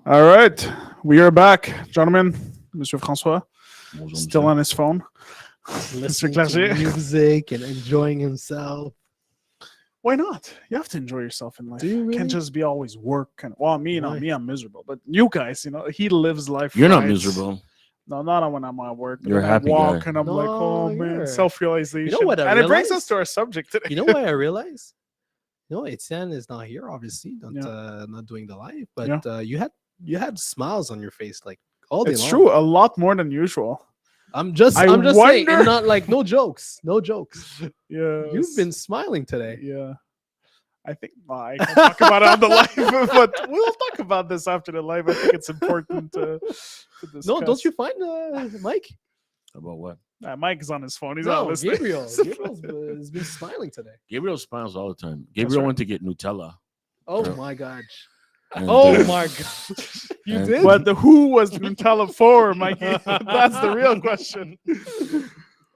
All right, we are back, gentlemen. Monsieur François, Bonjour, still monsieur. on his phone. Mr. Listening to Clerget. music and enjoying himself. Why not? You have to enjoy yourself in life. Do you Can't really? just be always work. And well, me, not Why? me. I'm miserable. But you guys, he lives life. You're not right. miserable. No, not when I'm at work. But You're a then I happy walk guy. and I'm like, No, oh man, you're- self-realization. You know what I and it brings us realized? to our subject today. You know what I realized? Etienne is not here, obviously, Yeah. not doing the live, but Yeah. you had smiles on your face like all day It's long. true, a lot more than usual. I'm just saying, wonder- and not like no jokes, no jokes. Yeah, You've been smiling today. Yeah. I think I can talk about it on the live, but we'll talk about this after the live. I think it's important to discuss. No, don't you find Mike? About what? Mike's on his phone. He's not No, listening. Gabriel's has been smiling today. Gabriel smiles all the time. Gabriel right. went to get Nutella. Oh Yeah. my gosh. and, Oh uh, my gosh. You and- did? But who was Nutella for, Mikey? That's the real question.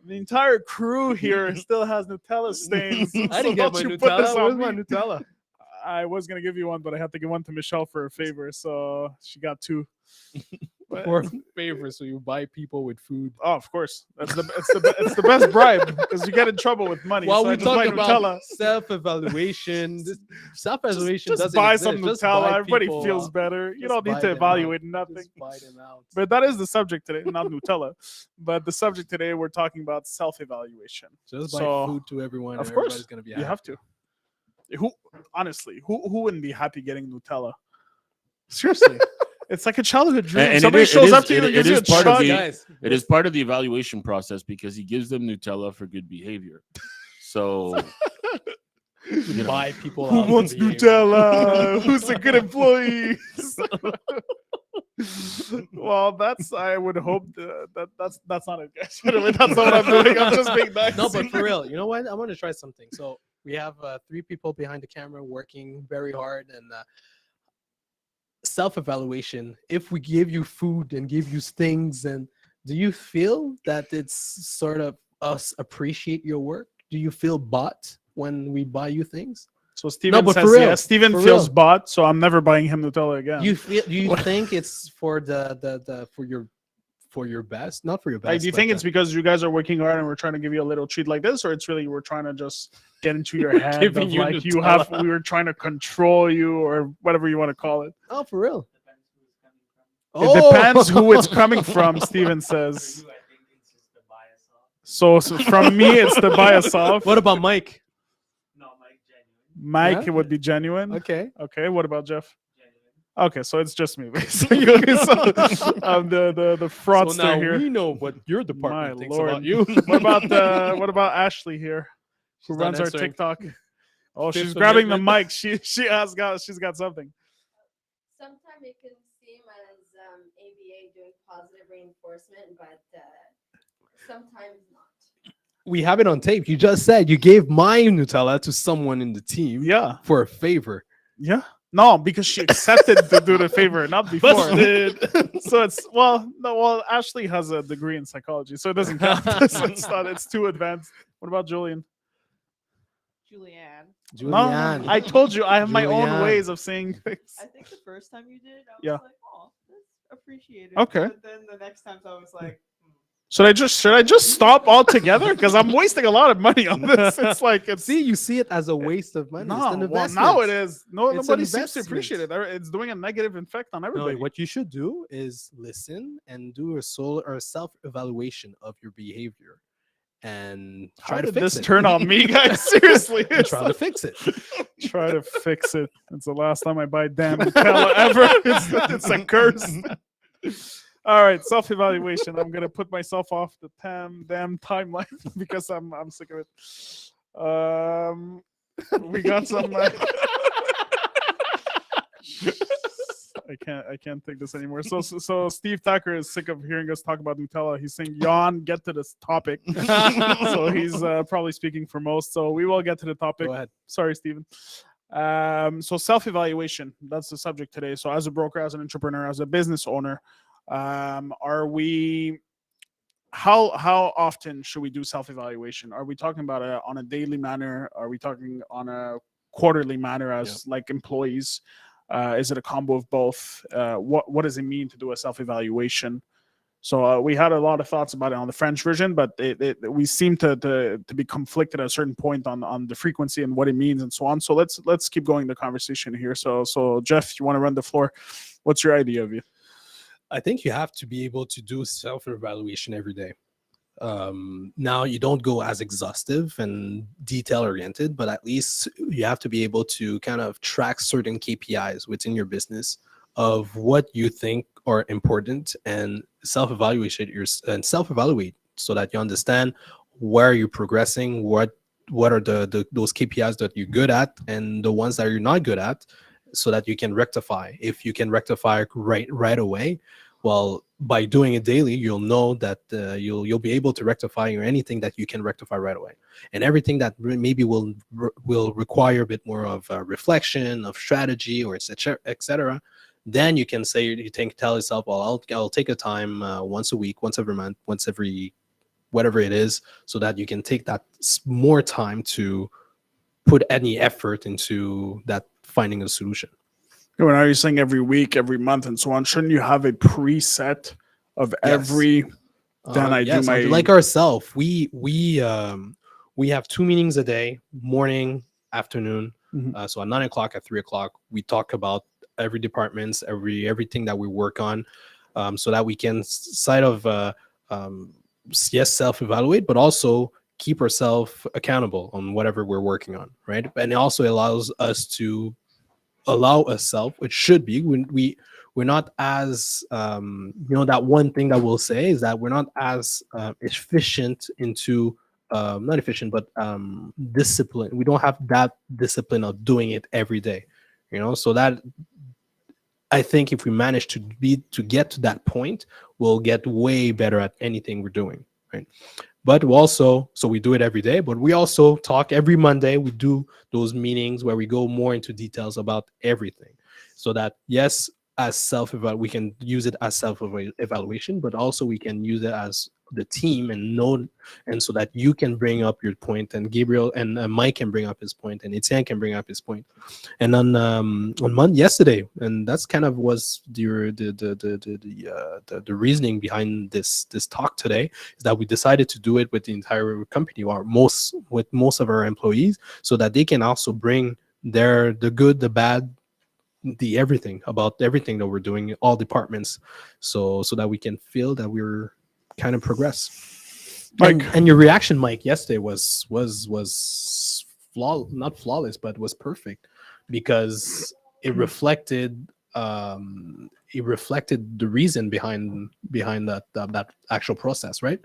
The entire crew here still has Nutella stains. I didn't so get don't my you put this Nutella. on Where's my me. Nutella? I was gonna give you one, but I had to give one to Michelle for a favor, so she got two. But- For a favor, so you buy people with food. Oh, of course. It's the best bribe because you get in trouble with money. While so I we just talk buy about Nutella. self-evaluation, self-evaluation Just doesn't buy exist. some Just Nutella. buy Everybody people feels out. better. You Just don't need buy to them evaluate out. nothing. Just buy them out. But that is the subject today, not Nutella. But the subject today, we're talking about self-evaluation. Just buy so, food to everyone. Of and course, everybody's gonna be you happy. have to. Who, honestly, who wouldn't be happy getting Nutella? Seriously, it's like a childhood dream. And it Somebody is- it shows is- up to you it- and gives it you a is part of chug. the- Guys, It is part of the evaluation process because he gives them Nutella for good behavior. So you know, buy people Who out to wants behave. Nutella? Who's a good employee? Well, I would hope that's not it, guys. Anyway, that's not what I'm doing. I'm just being nice. No, but for real, you know what? I want to try something. So we have 3 people behind the camera working very hard and self-evaluation. If we give you food and give you things, and do you feel that it's sort of us appreciate your work? Do you feel bought when we buy you things? So Steven but says for real, yes. Steven for feels real. bought, so I'm never buying him Nutella again. You feel? Do you think it's for the for your best? Not for your best. Like, do you but, think it's because you guys are working hard and we're trying to give you a little treat like this, or it's really we're trying to just get into your head giving of you like Nutella. we were trying to control you or whatever you want to call it. oh, for real? It depends who it's coming from. Steven says. So from me, it's the bias off. What about Mike? Mike, Yeah? it would be genuine. Okay. Okay, what about Jeff? Okay, so it's just me, basically. So, I'm the So fraudster now here. we know what your My department thinks lord. about you. What about Ashley here, who She's not runs our answering. TikTok? Oh, Fifth she's grabbing the Amendment. mic. She's got something. Sometimes it can seem as ABA doing positive reinforcement, but sometimes not. We have it on tape. You just said you gave my Nutella to someone in the team Yeah, for a favor. yeah. No, because she accepted to do the favor, not before. So well, Ashley has a degree in psychology, so it doesn't count. So it's too advanced. What about Julian? Julianne. Julianne. No, I told you I have my own Julianne. ways of saying things. I think the first time you did, I was Yeah. like, oh, that's appreciated. Okay. But then the next times I was like, Should I just stop altogether? Because I'm wasting a lot of money on this. It's like it's See, you see it as a waste of money. It's no. an Well, investment. now it is. No, It's nobody an seems to investment. appreciate it. It's doing a negative effect on No, everybody. what you should do is listen and do a soul or a self-evaluation of your behavior and How try to did fix this it. turn on me, guys? Seriously, And try to fix it. try to fix it. It's the last time I buy damn Nutella ever. It's a curse. All right, self-evaluation. I'm gonna put myself off the damn timeline because I'm sick of it. We got some. I can't take this anymore. So Steve Tucker is sick of hearing us talk about Nutella. He's saying, "Yawn, get to this topic." So he's probably speaking for most. So we will get to the topic. Go ahead. Sorry, Steven. So self-evaluation, that's the subject today. So as a broker, as an entrepreneur, as a business owner, are we how often should we do self-evaluation? Are we talking about on a daily manner? Are we talking on a quarterly manner as like employees? Is it a combo of both? What does it mean to do a self-evaluation? So we had a lot of thoughts about it on the French version, but we seem to be conflicted at a certain point on the frequency and what it means and so on. So let's keep going the conversation here. So Jeff, you want to run the floor? What's your idea of it? I think you have to be able to do self-evaluation every day. Now you don't go as exhaustive and detail oriented, but at least you have to be able to kind of track certain KPIs within your business of what you think are important and self-evaluate so that you understand where you're progressing, what are those KPIs that you're good at and the ones that you're not good at, so that you can rectify. If you can rectify right away, well, by doing it daily, you'll know that you'll be able to rectify anything that you can rectify right away, and everything that maybe will require a bit more of reflection, of strategy, or etc. Then you can say tell yourself, well, I'll take a time once a week, once every month, once every whatever it is, so that you can take that more time to put any effort into that finding a solution. When are you saying every week, every month, and so on? Shouldn't you have a preset of every? Then I do my like ourselves. We have 2 meetings a day, morning, afternoon. Mhm. So at 9 o'clock, at 3 o'clock, we talk about every departments, everything that we work on, so that we can self-evaluate, but also keep ourselves accountable on whatever we're working on, right? And it also allows us to allow ourselves, it should be when we're not as that one thing that we'll say is that we're not as efficient into not efficient, but discipline. We don't have that discipline of doing it every day, so that I think if we manage to get to that point, we'll get way better at anything we're doing, right? But we do it every day, but we also talk every Monday. We do those meetings where we go more into details about everything, so that yes, as we can use it as self-evaluation, but also we can use it as the team and so that you can bring up your point, and Gabriel and Mike can bring up his point, and Etienne can bring up his point. And on yesterday, and that's kind of was the reasoning behind this talk today, is that we decided to do it with the entire company, or most of our employees, so that they can also bring the good, the bad, the everything about everything that we're doing, all departments, so that we can feel that we're kind of progress. Mike. And your reaction, Mike, yesterday was not flawless, but was perfect, because it reflected the reason behind that actual process, right?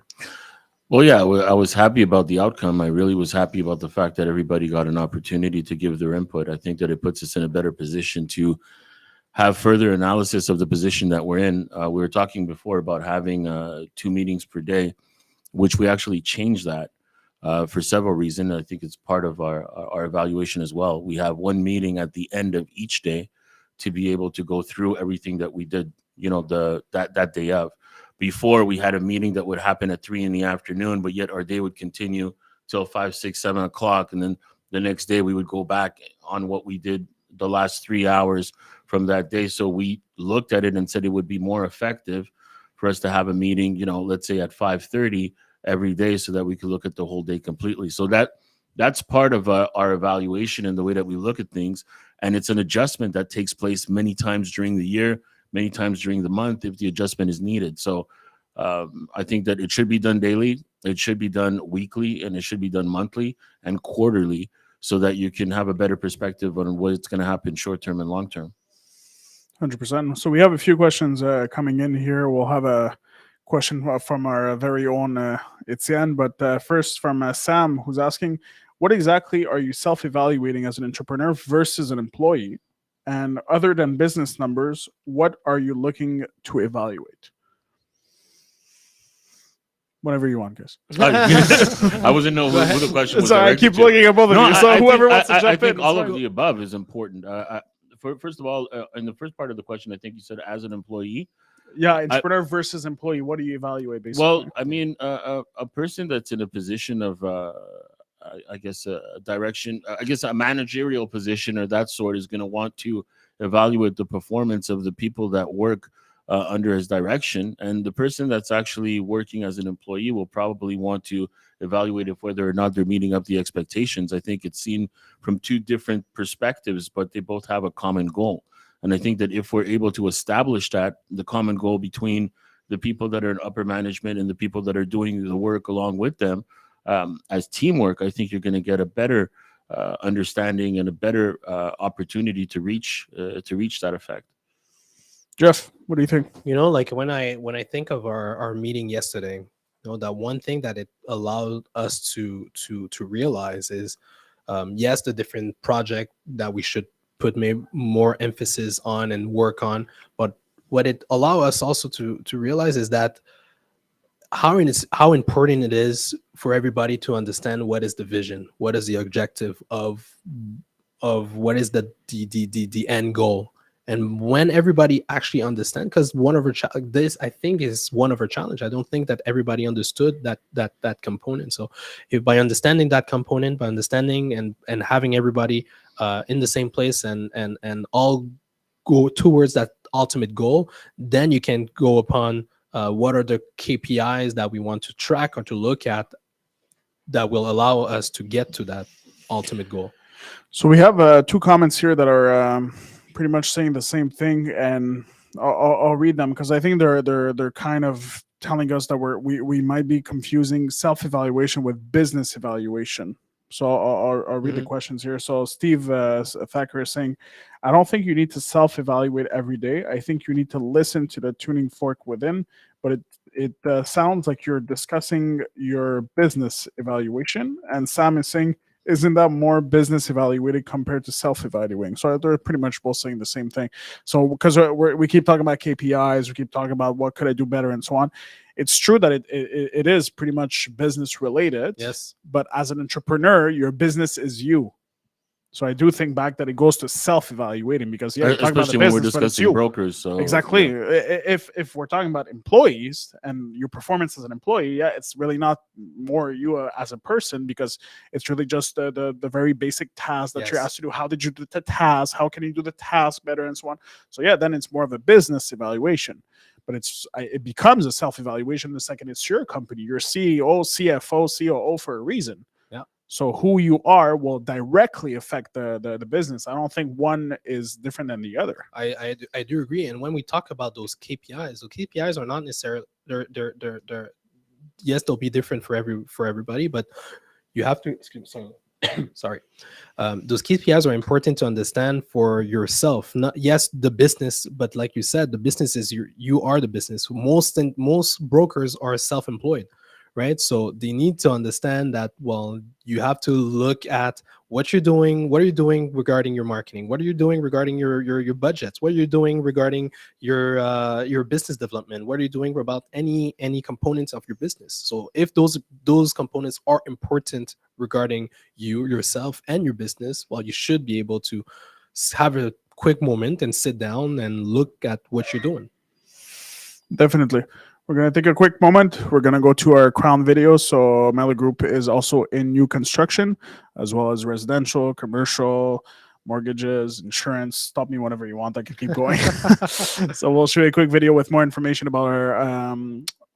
Well, yeah, I was happy about the outcome. I really was happy about the fact that everybody got an opportunity to give their input. I think that it puts us in a better position to have further analysis of the position that we're in. We were talking before about having 2 meetings per day, which we actually changed that for several reasons. I think it's part of our evaluation as well. We have 1 meeting at the end of each day to be able to go through everything that we did, that day of. Before, we had a meeting that would happen at 3 p.m, but yet our day would continue till 5, 6, 7 o'clock. And then the next day we would go back on what we did the last 3 hours from that day. So we looked at it and said it would be more effective for us to have a meeting, let's say at 5:30 every day, so that we could look at the whole day completely. So that's part of our evaluation and the way that we look at things. And it's an adjustment that takes place many times during the year, many times during the month, if the adjustment is needed. So I think that it should be done daily, it should be done weekly, and it should be done monthly and quarterly, so that you can have a better perspective on what's going to happen short term and long term. 100%. So we have a few questions coming in here. We'll have a question from our very own Etienne, but first from Sam, who's asking, what exactly are you self-evaluating as an entrepreneur versus an employee? And other than business numbers, what are you looking to evaluate? Whatever you want, guys. I wasn't know who the question was. Sorry, I keep looking at both of you. So whoever wants to jump in. I think all it's of fine. the above is important. First of all, in the first part of the question, I think you said as an employee. Yeah, entrepreneur versus employee. What do you evaluate, basically? Well, I mean, a person that's in a position of, I guess, a direction, I guess a managerial position or that sort, is going to want to evaluate the performance of the people that work under his direction. And the person that's actually working as an employee will probably want to evaluate if whether or not they're meeting up the expectations. I think it's seen from two different perspectives, but they both have a common goal. And I think that if we're able to establish that, the common goal between the people that are in upper management and the people that are doing the work along with them as teamwork, I think you're going to get a better understanding and a better opportunity to reach that effect. Jeff, what do you think? Like when I think of our meeting yesterday, that one thing that it allowed us to realize is, yes, the different project that we should put more emphasis on and work on, but what it allow us also to realize is that how important it is for everybody to understand what is the vision, what is the objective of what is the end goal. And when everybody actually understand, because one of our this I think is one of our challenge. I don't think that everybody understood that component. So if by understanding that component, by understanding and having everybody in the same place and all go towards that ultimate goal, then you can go upon what are the KPIs that we want to track or to look at that will allow us to get to that ultimate goal. So we have two comments here that are pretty much saying the same thing, and I'll read them because I think they're kind of telling us that we might be confusing self-evaluation with business evaluation. So I'll read the questions here. So Steve Thacker is saying, I don't think you need to self-evaluate every day. I think you need to listen to the tuning fork within, but it sounds like you're discussing your business evaluation. And Sam is saying, isn't that more business evaluated compared to self-evaluating? So they're pretty much both saying the same thing. So because we keep talking about KPIs, we keep talking about what could I do better and so on. It's true that it is pretty much business related. Yes. But as an entrepreneur, your business is you. So I do think back that it goes to self-evaluating because you're talking about the Especially when we're business, but it's discussing you. brokers. So Exactly. yeah. If we're talking about employees and your performance as an employee, yeah, it's really not more you as a person because it's really just the very basic task that you're Yes. asked to do. How did you do the task? How can you do the task better and so on? So yeah, then it's more of a business evaluation. But it becomes a self-evaluation the second it's your company, your CEO, CFO, COO for a reason. Yeah. So who you are will directly affect the business. I don't think one is different than the other. I do agree. And when we talk about those KPIs, the KPIs are not necessarily they're yes, they'll be different for everybody, but you have to sorry. Those KPIs are important to understand for yourself. Not yes, the business, but like you said, the business is you are the business. Most brokers are self-employed, right? So they need to understand that, well, you have to look at what you're doing. What are you doing regarding your marketing? What are you doing regarding your budgets? What are you doing regarding your business development? What are you doing about any components of your business? So if those components are important regarding yourself and your business, well, you should be able to have a quick moment and sit down and look at what you're doing. Definitely. We're going to take a quick moment. We're going to go to our Crown video. So Mela Group is also in new construction, as well as residential, commercial, mortgages, insurance. Stop me whenever you want. I can keep going. So we'll show you a quick video with more information about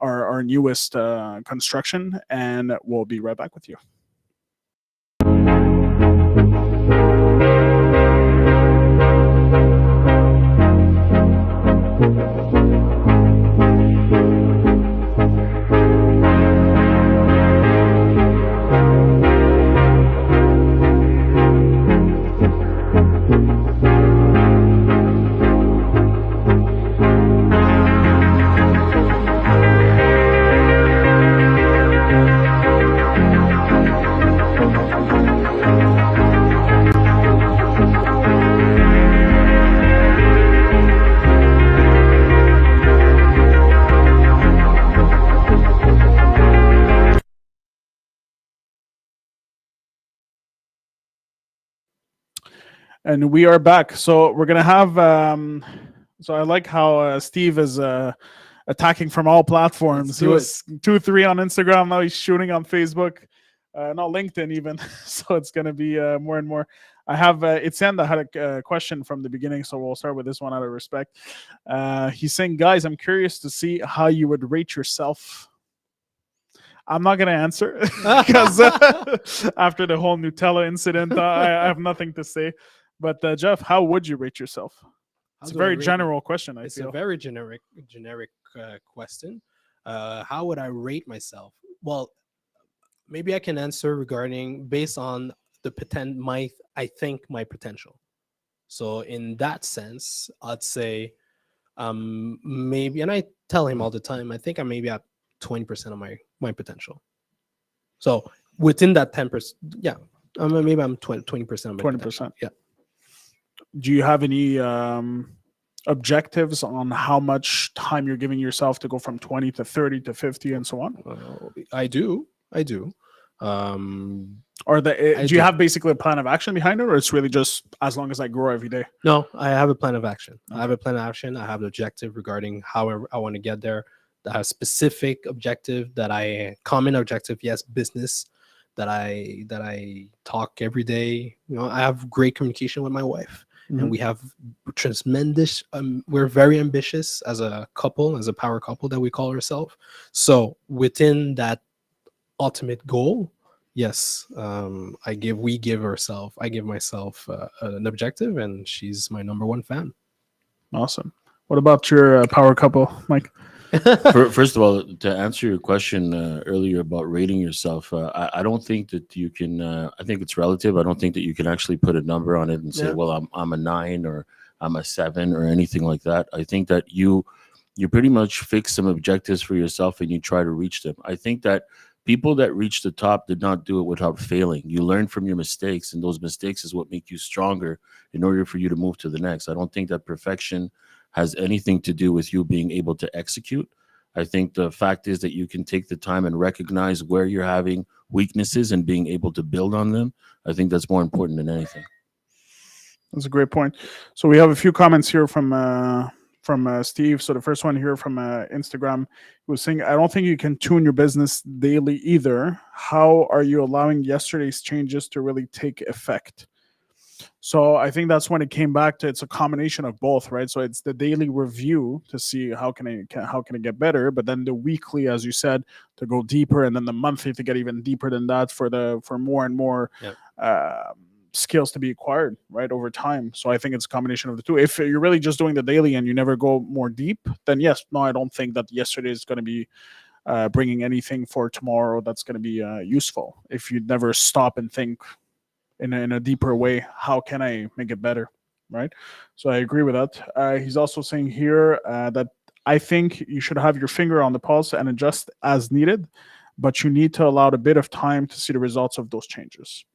our newest construction, and we'll be right back with you. And we are back. So we're gonna have. So I like how Steve is attacking from all platforms. He was 2-3 on Instagram. Now he's shooting on Facebook, not LinkedIn even. So it's gonna be more and more. I have Etienne that had a question from the beginning, so we'll start with this one out of respect. He's saying, guys, I'm curious to see how you would rate yourself. I'm not going to answer because after the whole Nutella incident, I have nothing to say. But Jeff, how would you rate yourself? It's a do I very rate- general question, I It's feel. a very generic question. How would I rate myself? Well, maybe I can answer regarding based on the I think my potential. So in that sense, I'd say maybe, and I tell him all the time, I think I'm maybe at 20% of my potential. So within that 10%, yeah, maybe I'm 20% of my 20%. potential. Yeah. Do you have any objectives on how much time you're giving yourself to go from 20 to 30 to 50 and so on? I do. Or do you do. have basically a plan of action behind it, or it's really just as long as I grow every day? No, I have a plan of action. I have a plan of action. I have an objective regarding how I want to get there. I have a specific objective common objective, yes, business that I talk every day. I have great communication with my wife, and we have tremendous. We're very ambitious as a couple, as a power couple that we call ourselves. So within that ultimate goal, yes, I give myself an objective, and she's my number one fan. Awesome. What about your power couple, Mike? First of all, to answer your question earlier about rating yourself, I don't think that you can. I think it's relative. I don't think that you can actually put a number on it and say, Yeah. "Well, I'm a 9 or I'm a 7 or anything like that." I think that you pretty much fix some objectives for yourself and you try to reach them. I think that people that reach the top did not do it without failing. You learn from your mistakes, and those mistakes is what make you stronger in order for you to move to the next. I don't think that perfection has anything to do with you being able to execute. I think the fact is that you can take the time and recognize where you're having weaknesses and being able to build on them. I think that's more important than anything. That's a great point. So we have a few comments here from Steve. So the first one here from Instagram was saying, I don't think you can tune your business daily either. How are you allowing yesterday's changes to really take effect? So I think that's when it came back to, it's a combination of both, right? So it's the daily review to see how can I get better, but then the weekly, as you said, to go deeper, and then the monthly to get even deeper than that for more and more skills to be acquired, right, over time. So I think it's a combination of the two. If you're really just doing the daily and you never go more deep, then yes, no, I don't think that yesterday is going to be bringing anything for tomorrow that's going to be useful. If you never stop and think in a deeper way, how can I make it better, right? So I agree with that. He's also saying here that I think you should have your finger on the pulse and adjust as needed, but you need to allow a bit of time to see the results of those changes,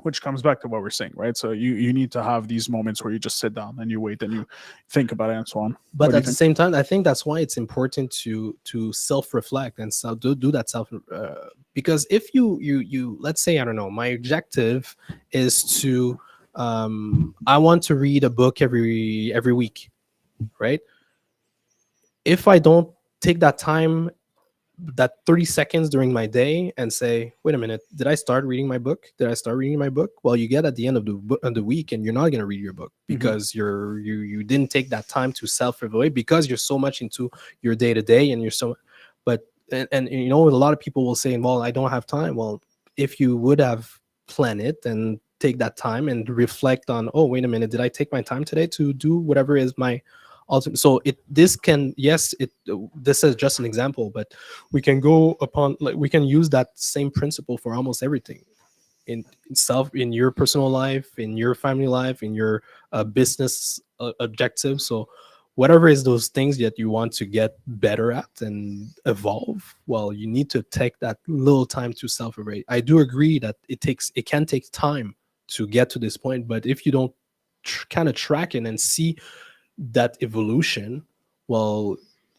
which comes back to what we're saying, right? So you need to have these moments where you just sit down and you wait and you think about it and so on. But at the same time, I think that's why it's important to self-reflect and do that because if you let's say, I don't know, my objective is to I want to read a book every week, right? If I don't take that time, that 30 seconds during my day and say, wait a minute, did I start reading my book? Well, you get at the end of the week and you're not going to read your book because you didn't take that time to self-evaluate because you're so much into your day-to-day and you're so, and you know, a lot of people will say, well, I don't have time. Well, if you would have planned it and take that time and reflect on, oh, wait a minute, did I take my time today to do whatever is my ultimate? So this is just an example, but we can go upon, like, we can use that same principle for almost everything in your personal life, in your family life, in your business objectives. So whatever is those things that you want to get better at and evolve, well, you need to take that little time to self-evaluate. I do agree that it can take time to get to this point, but if you don't kind of track it and see that evolution, well,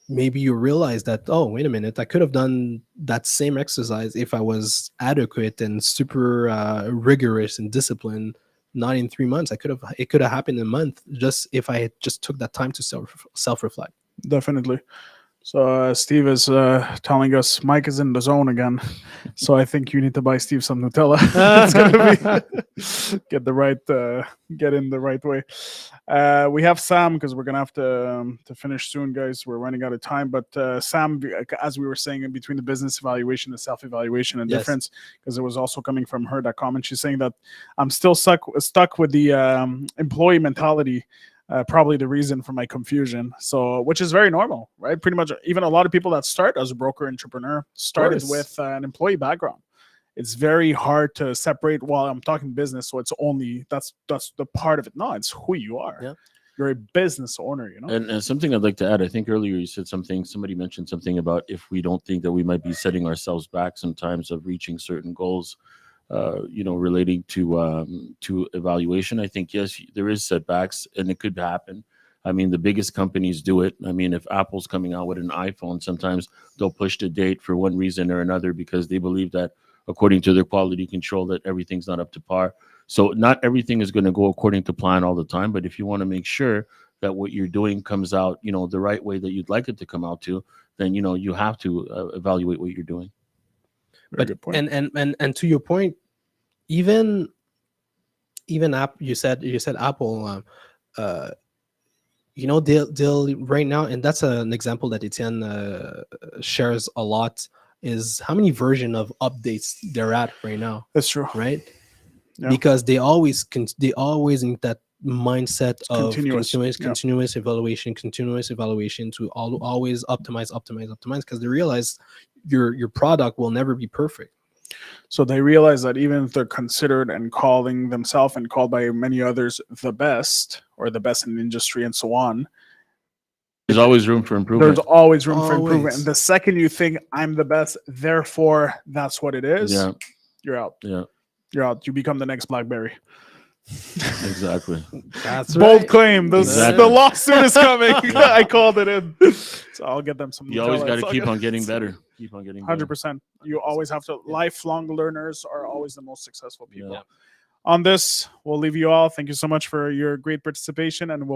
maybe you realize that, oh, wait a minute, I could have done that same exercise if I was adequate and super rigorous and disciplined, not in 3 months. It could have happened in a month, just if I just took that time to self-reflect. Definitely. So Steve is telling us Mike is in the zone again. So I think you need to buy Steve some Nutella. It's gonna be get in the right way. We have Sam because we're gonna have to finish soon, guys. We're running out of time. But Sam, as we were saying, in between the business evaluation, the self evaluation, and Yes. difference, because it was also coming from her that comment. She's saying that I'm still stuck with the employee mentality. Probably the reason for my confusion. So, which is very normal, right? Pretty much, even a lot of people that start as a broker entrepreneur started course. with an employee background. It's very hard to separate. While I'm talking business, so it's only that's the part of it. No, it's who you are. Yeah. You're a business owner, you know. And something I'd like to add, I think earlier you said somebody mentioned something about if we don't think that we might be setting ourselves back sometimes of reaching certain goals, relating to evaluation. I think, yes, there is setbacks and it could happen. I mean, the biggest companies do it. I mean, if Apple's coming out with an iPhone, sometimes they'll push the date for one reason or another because they believe that according to their quality control that everything's not up to par. So not everything is going to go according to plan all the time. But if you want to make sure that what you're doing comes out, the right way that you'd like it to come out to, then, you have to evaluate what you're doing. Very good point. And to your point, even app you said Apple, they'll right now, and that's an example that Etienne shares a lot, is how many version of updates they're at right now, That's true. right? Yeah. Because they always in that mindset of Continuous, continuous evaluation to always optimize because they realize your product will never be perfect. So they realize that even if they're considered and calling themselves and called by many others the best or the best in the industry and so on, There's always room for improvement. there's always room for improvement. Always. And the second you think I'm the best, therefore that's what it is, Yeah, you're out. yeah, You're out. You become the next BlackBerry. exactly. That's Bold claim. The Exactly. lawsuit is coming. I called it in. So I'll get them some. You always Nutella. got It's to all keep good. on getting better. Keep on getting better. 100%. You always have to. Lifelong learners are always the most successful people. Yeah. On this, we'll leave you all. Thank you so much for your great participation, and we'll